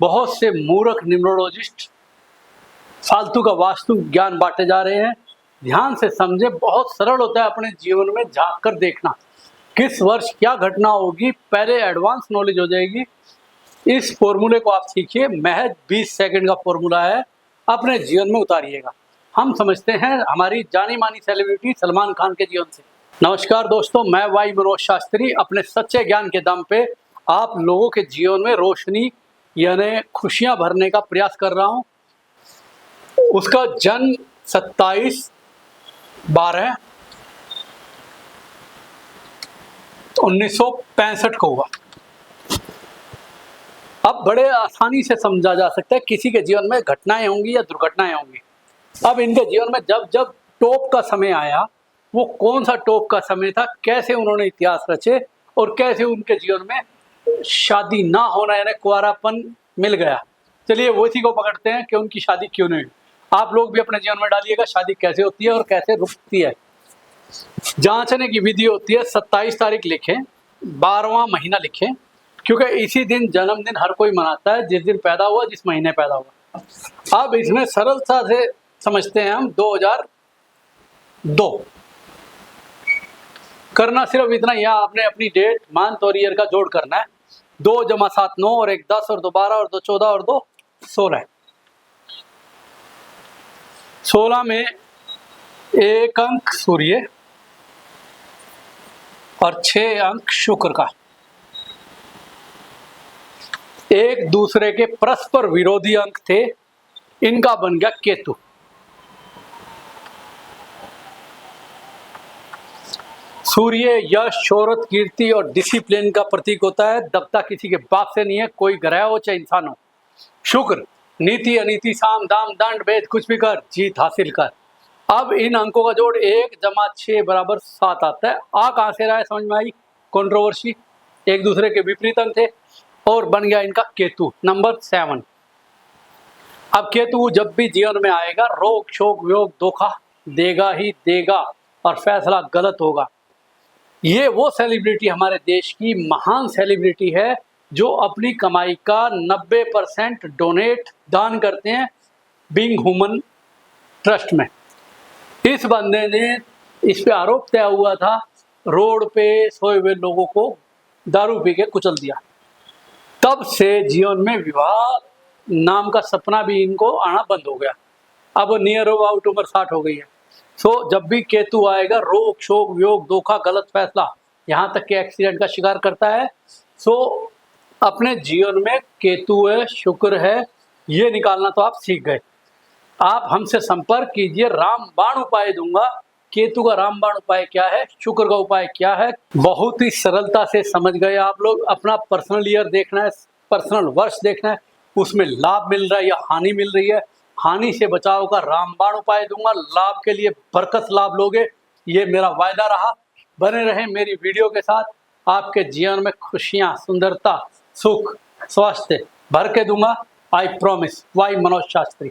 बहुत से मूर्ख न्यूमरोलॉजिस्ट फालतू का वास्तु ज्ञान बांटे जा रहे हैं। ध्यान से समझे, बहुत सरल होता है अपने जीवन में झांक कर देखना। किस वर्ष क्या घटना होगी पहले एडवांस नॉलेज हो जाएगी। इस फॉर्मूले को आप सीखिए, महज 20 सेकंड का फॉर्मूला है, अपने जीवन में उतारिएगा। हम समझते हैं हमारी जानी मानी सेलिब्रिटी सलमान खान के जीवन से। नमस्कार दोस्तों, मैं वाई मनोज शास्त्री अपने सच्चे ज्ञान के दम पे आप लोगों के जीवन में रोशनी यानी खुशियां भरने का प्रयास कर रहा हूं। उसका जन्म 27/12/1965 को हुआ। अब बड़े आसानी से समझा जा सकता है किसी के जीवन में घटनाएं होंगी या दुर्घटनाएं होंगी। अब इनके जीवन में जब जब टॉप का समय आया, वो कौन सा टॉप का समय था, कैसे उन्होंने इतिहास रचे और कैसे उनके जीवन में शादी ना होना यानी कुंवारापन मिल गया। चलिए वो इसी को पकड़ते हैं कि उनकी शादी क्यों नहीं हुई। आप लोग भी अपने जीवन में डालिएगा शादी कैसे होती है और कैसे रुकती है। जांचने की विधि होती है, 27 तारीख लिखें, 12वां महीना लिखें, क्योंकि इसी दिन जन्मदिन हर कोई मनाता है जिस दिन पैदा हुआ, जिस महीने पैदा हुआ। अब इसमें सरलता से समझते हैं हम 2002। करना सिर्फ इतना, यहाँ आपने अपनी डेट मंथ और ईयर का जोड़ करना है। 2 + 7 9 और 1 10 और 2 12 और 2 14 और 2 16। 16 में 1 अंक सूर्य और 6 अंक शुक्र का एक दूसरे के परस्पर विरोधी अंक थे, इनका बन गया केतु। सूर्य यश, शोहरत, कीर्ति और डिसिप्लिन का प्रतीक होता है। दबता किसी के बाप से नहीं है, कोई ग्रह हो चाहे इंसान हो। शुक्र नीति अनीति, साम दाम दंड भेद, कुछ भी कर जीत हासिल कर। अब इन अंकों का जोड़ 1 + 6 = 7 आता है। आ कहां से रहा है समझ में आई? कंट्रोवर्सी, एक दूसरे के विपरीत अंक थे और बन गया इनका केतु नंबर 7। अब केतु जब भी जीवन में आएगा रोग शोक वियोग धोखा देगा ही देगा और फैसला गलत होगा। ये वो सेलिब्रिटी हमारे देश की महान सेलिब्रिटी है जो अपनी कमाई का 90% डोनेट दान करते हैं बीइंग ह्यूमन ट्रस्ट में। इस बंदे ने, इस पे आरोप तय हुआ था, रोड पे सोए हुए लोगों को दारू पी के कुचल दिया। तब से जीवन में विवाह नाम का सपना भी इनको आना बंद हो गया। अब नियर अबाउट उम्र 60 हो गई है। सो जब भी केतु आएगा रोग शोक वियोग धोखा गलत फैसला यहाँ तक के एक्सीडेंट का शिकार करता है। सो अपने जीवन में केतु है, शुक्र है, ये निकालना तो आप सीख गए। आप हमसे संपर्क कीजिए, रामबाण उपाय दूंगा। केतु का रामबाण उपाय क्या है, शुक्र का उपाय क्या है, बहुत ही सरलता से समझ गए आप लोग। अपना पर्सनल ईयर देखना है, पर्सनल वर्ष देखना है, उसमें लाभ मिल रहा है या हानि मिल रही है। हानि से बचाव का रामबाण उपाय दूंगा, लाभ के लिए बरकत लाभ लोगे, ये मेरा वायदा रहा। बने रहें मेरी वीडियो के साथ, आपके जीवन में खुशियां, सुंदरता, सुख, स्वास्थ्य भर के दूंगा। I promise. वाई मनोज शास्त्री।